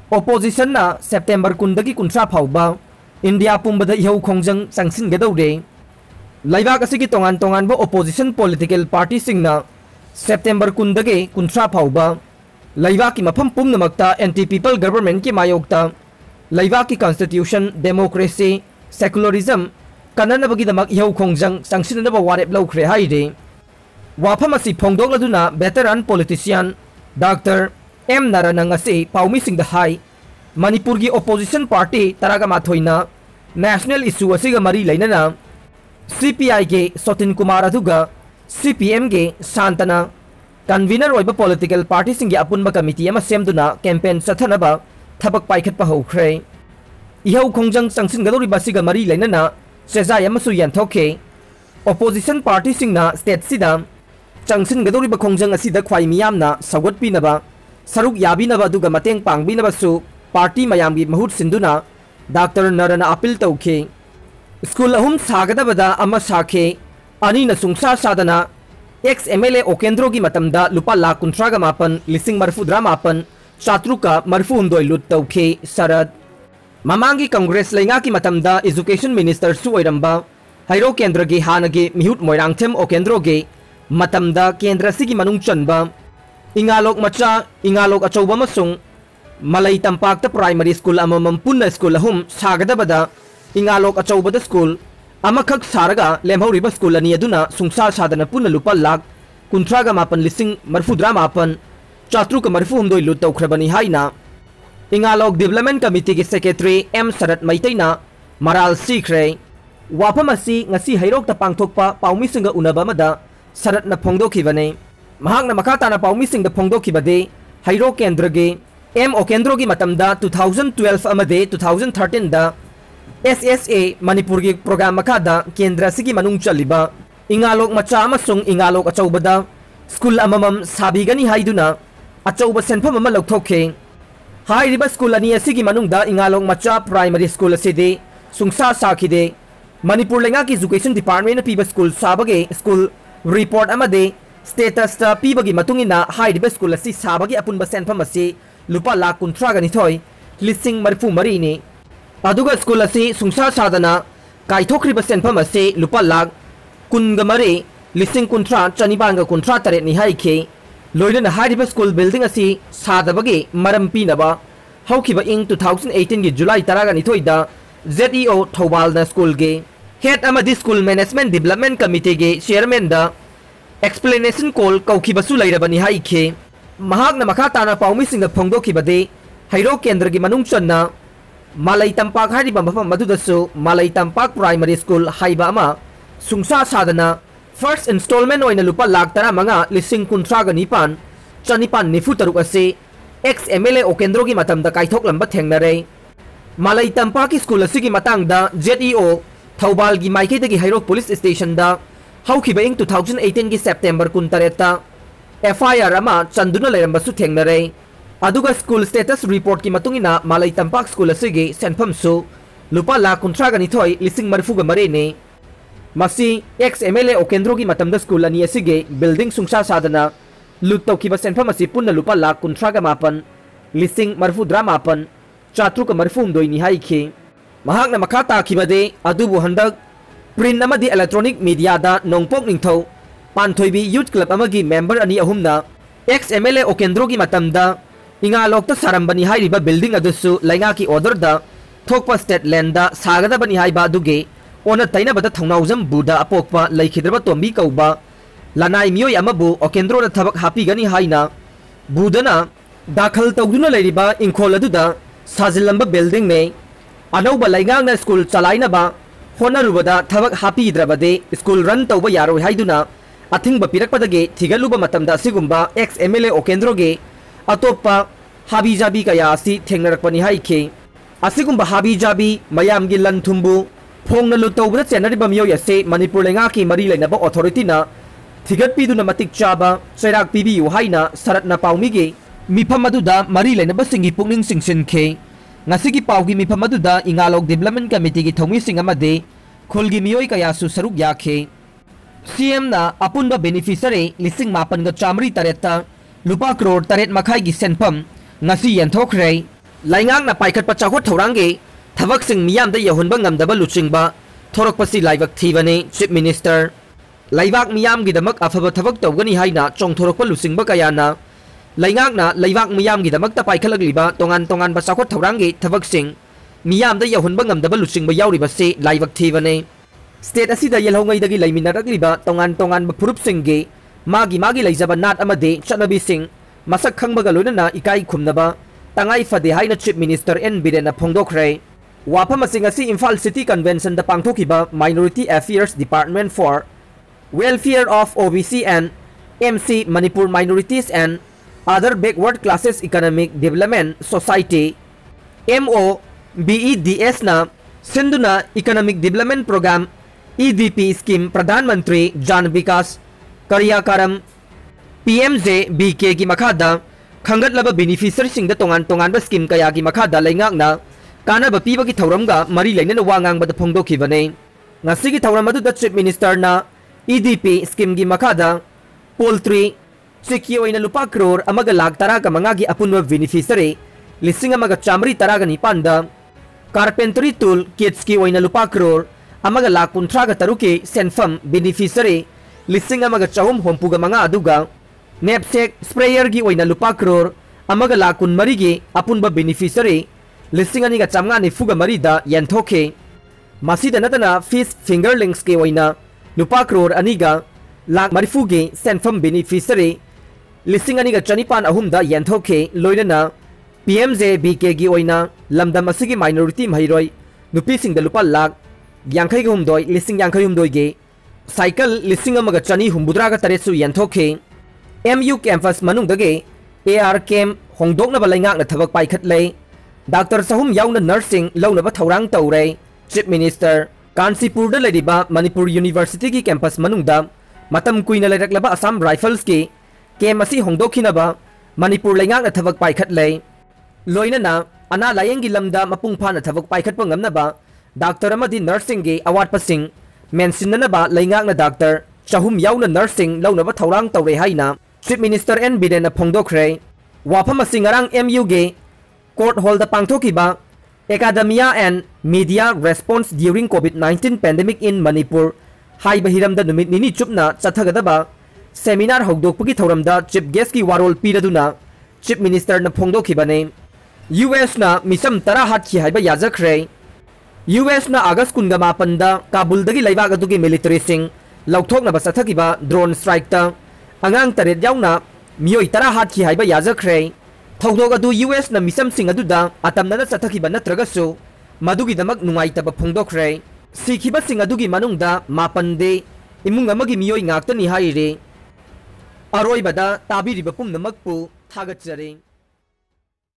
Opposition na September kundagi kuntra phauba India pumbada ihau khongjang changsin gedaude laibak asigi tongan bo opposition political party singna September kundagi kuntra phauba laibak ki mafam pumnamakta anti people government ki mayokta laibak ki constitution democracy secularism kananabagi damak ihau khongjang changsinaba warep laukhre haide wafam asi phongdok laduna veteran politician Dr. M. Naranangasi Paumi Singh Hai Manipur की opposition party तरागा माथोइना national issue असिगा मरी लेना CPI के सोतिन Kumar अधुगा CPM के Shantana convener ओइबा political party सिंगे अपुनबा committee अमा सेमदुना campaign सथनबा थबक पाइखतपा होख्रे इहौ खोंजंग संगसिन गदोरी बासिगा मरी लेना सेजा यमसु यंथोके opposition party सिंगना state सिदा चंगसिन गदोरी बा खोंजंग असिदा ख्वाइ मियामना सगत पिनबा सरुक याबिनबा दुगा मतेंग पांगबिनबसु पार्टी मयामगी महूट सिंधुना डॉक्टर नरना अपील तौखे स्कूल अहुम सागदबदा अमा साखे अनि न सुंसा सादना एक्स एमएलए ओकेंद्रो की मतमदा लुपा लाख कुंट्रागा मापन लिसिंग मरफुद्रा मापन चात्रुका मरफुहुंदोय लुट तौखे सरद ममांगी कांग्रेस लेंगा की मतमदा एजुकेशन मिनिस्टर सु ओइरंबा हैरो केंद्र की हानगे मिहुट मोइरांगथेम ओकेंद्रो के मतमदा केंद्र सिगी मनुंग चनबा इंगालोक मचा इंगालोक अचौबा मसुंग मलई तंपाक प्राइमरी स्कूल अममम पुन्ना स्कूल अहुम सागदबदा इंगालोक अचौबद स्कूल अमखक सारगा लेमहौरिबा स्कूल अनि अदुना सुंसा सादना पुन्ना लुपा लाख कुंट्रागा मापन लिसिंग मरफुद्रा मापन चात्रुक मरफुहुंदोय लुट तौख्रबनी हाइना इंगालोक डेवलपमेंट कमिटी के सेक्रेटरी एम शरद मैतैना मराल सीख्रे वाफम असि ngasi हैरोक त पांगथोकपा पाउमी सिंग उनबा मदा शरदना फोंगदोखिबने महांगना मखाताना पाउमी सिंग द फोंगदोखिबदे हैरो केंद्र के एम ओकेंद्रो की मतमदा 2012 अमदे 2013 दा SSA मणिपुर की प्रोग्राम मखादा केंद्र सिगी मनुंग चलिबा इंगालोक मचा अमसुंग इंगालोक अचौबदा स्कूल अममम साबिगनी हाइदुना अचौब सेनफम अमा लौथोखे हाइरिबा स्कूल अनि असिगी मनुंगदा इंगालोक मचा प्राइमरी स्कूल असिदे सुंसा साखिदे मणिपुर लेंगा की एजुकेशन डिपार्टमेंट पीबा स्कूल साबगे स्कूल रिपोर्ट अमदे स्टेटस ता पीबगी मतुंगिना हाइरिबा स्कूल असि साबगी अपुनबा सेनफम असि लुपा लाख कुंट्रागा निथोय लिसिंग मरफु मरीने अदुगा स्कूल असि सुंसा सादना काइथोख्रिबा सेनफम असि लुपा लाख कुनगा मरे लिसिंग कुंट्रा चनिबांगा कुंट्रा तरे निहाइखे लोइना हाइरिबा स्कूल बिल्डिंग असि सादबगे मरम पीनबा हौखिबा इंग 2018 की जुलाई तरागा निथोयदा ZEO थौबालना स्कूल के हेड अमदि स्कूल मैनेजमेंट डेवलपमेंट कमिटी के चेयरमैन दा एक्सप्लेनेशन कॉल कौखिबसु लैरबनी हाइखे महागना मखाताना पाउमी सिंग फोंगदोखिबदे हैरो केंद्र की मनुंग चन्ना मालई तंपाक हारिबा मफम मदुदसु मालई तंपाक प्राइमरी स्कूल हाइबा अमा सुंसा सादना फर्स्ट इंस्टॉलमेंट ओइना लुपा लाख तरा मंगा लिसिंग कुंट्रागा निपान चनिपान निफु तरुक असे एक्स एमएलए ओकेंद्रो की मतमदा काइथोकलंबा थेंगनरे मालई तंपाक की स्कूल असिगी मतंगदा ZEO थौबाल की माइकेदगी हैरो पुलिस स्टेशन दा हौखिबा इंग 2018 की सेप्टेंबर 19 FIR अमा चंदुना लेरंबसु थेंगनरे अदुगा स्कूल स्टेटस रिपोर्ट की मतुंगिना मालई तंपाक स्कूल असिगे सेनफमसु लुपा लाख कुंट्रागा निथोय लिसिंग मरफुगा मरेने मसी एक्स एमएलए ओकेंद्रो की मतमदा स्कूल अनि असिगे बिल्डिंग सुंसा सादना लुट तौखिबा सेनफम असि पुन्ना लुपा लाख कुंट्रागा मापन लिसिंग मरफुद्रा मापन चात्रुक मरफुमदोय निहाइखे महागना मखा ताखिबदे अदुबु हंदक प्रिंट अमदि इलेक्ट्रॉनिक मीडिया दा Nongpok Ningthou पांथोइबी youth club अमगी member अनि अहुमना एक्स एमएलए ओकेंद्रो की मतमदा इंगालोकता सारंबनी हाइरिबा बिल्डिंग अदुसु लैंगा की ऑर्डर दा थोकपा स्टेट लैंड दा सागदबनी हाइबा दुगे ओना तैनबदा थौनाउजम बुदा अपोकपा लैखिद्रबा तोंबी कौबा लनाई मियोय अमबु ओकेंद्रो दा थबक हापीगनी हाइना बुदना दाखल तौदुना लैरिबा इंखोल अदुदा साजिलंबा बिल्डिंग ने अनौबा लैंगांगना स्कूल चलाइनबा होनरुबदा थबक हापीद्रबदे स्कूल रन तौबा यारोय हाइदुना अथिंग पिरकपदगे थिगलुबा मतमदा सिगुंबा एक्स एमएलए ओकेंद्रो के अतोप्पा हाबीजाबी कया असि थेंगनरकपनी हाइखे असिगुंबा हाबीजाबी मयामगी लन थुंबु फोंगना लुतौबदा चेनरिबा मियोय असे मणिपुर लेंगा की मरी लेनबा अथॉरिटीना थिगतपीदुना मतिक चाबा चैराक पीबियु हाइना सरदना पाउमीगे मिफम अदुदा मरी लेनबा सिंगी पुकनिंग सिंगसिनखे ngasi पाउगी मिफम अदुदा इंगालोक डेवलपमेंट कमिटी की थौमी सिंग अमदे खुलगी मियोय कयासु सरुक याखे CM ना अपुनबा बेनिफिशियरी लिसिंग मापन ग चामरी तरेता लुपा करोड़ तरेत मखाई की सेनफम ngasi यंथोखरे Laingakna paikhatpa chawhut thoranggi thabaksing miyamda yahunba ngamdaba luchingba thorokpasi laibak thibani Chief Minister Laibak miyamgidamak afaba thabak tawgani haina chongthorokpa luchingba kayana Laingakna laibak miyamgidamakta paikhatlagliba tongan ba chawhut thoranggi thabaksing miyamda yahunba ngamdaba luchingba yauribasi laibak thibani State asida yelhongaidagi laiminaragliba tongan ba phurupsinggi magi leijaba nat amade chatnabising masak khangbaga loinana ikai khumnaba tangai fade haina Chief Minister N Birena phongdokre wafam asing asi Imphal City Convention da pangthokiba Minority Affairs Department for Welfare of OBC and MC Manipur Minorities and Other Backward Classes Economic Development Society MOBEDS na Sinduna Economic Development Program EDP Scheme Pradhan Mantri Jan Vikas Karyakaram PMJ BK ki makhada Khangatlaba beneficiary sing da tongan ba scheme kaya ki makhada laingakna kanaba piba ki thauramga mari lainana wangang bada phongdokhibane ngasi ki thauram adu da Chief Minister na EDP scheme gi makhada poultry chiki oina lupa crore amaga lakh tara ka manga gi apunwa beneficiary lising amaga chamri tara ga ni panda carpentry tool kits ki oina lupa crore amaga lakh 13 ga taruki senfam beneficiary lising amaga chahum hompuga manga aduga Knapsack sprayer gi oina lupa crore amaga lakh 13 gi apunba beneficiary lising ani ga chamga ni fuga mari da yanthoke masida natana fish fingerlings ke oina lupa crore aniga lakh marifu gi senfam beneficiary lising ani ga chanipan ahum da yanthoke loinana PMJ BK gi oina lamdam asigi minority mairoi nupi sing da lupa lakh yankhai gi humdoi lising yankhai humdoi gi cycle lising amaga chani humbudra ga taresu yanthoke MU campus manungdage AR camp hongdokna balangak na thabak paikhat lei Dr. Sahum yauna nursing launa ba thaurang taure Chief Minister Kansipur da lediba Manipur University ki campus manungda matam kuina leraklaba Assam Rifles ki camp asi hongdokhina ba Manipur langak na thabak paikhat lei loina na ana layeng gi lamda mapungpha na thabak paikhat pa ngamna ba Dr. amadi nursing gi award pasing mention na ba langak na Dr. Sahum yauna nursing launa ba thaurang taure haina Chief Minister N Birena phongdokre wafam asing arang MU ge Court Hall da pangthokiba Academia and Media Response During COVID-19 Pandemic in Manipur haiba hiramda numit nini chupna chathagadaba seminar hogdokpagi thauramda Chief Guest ki warol piraduna Chief Minister na phongdokhibane US na misam tara hathi haiba yajakre US na August 18 da Kabul dagi laiba adugi military sing lauthokna ba chathakiba drone strike ta angang taret yauna miyoi tara hathi haiba yajakre Thogdog adu US na misam sing aduda atamna na chathakiba natragasu madugi damak nungaitaba phongdokre sikhiba sing adugi manungda mapande imung amagi miyoi ngaktani haire aroibada tabiriba pumnamakpu thagachare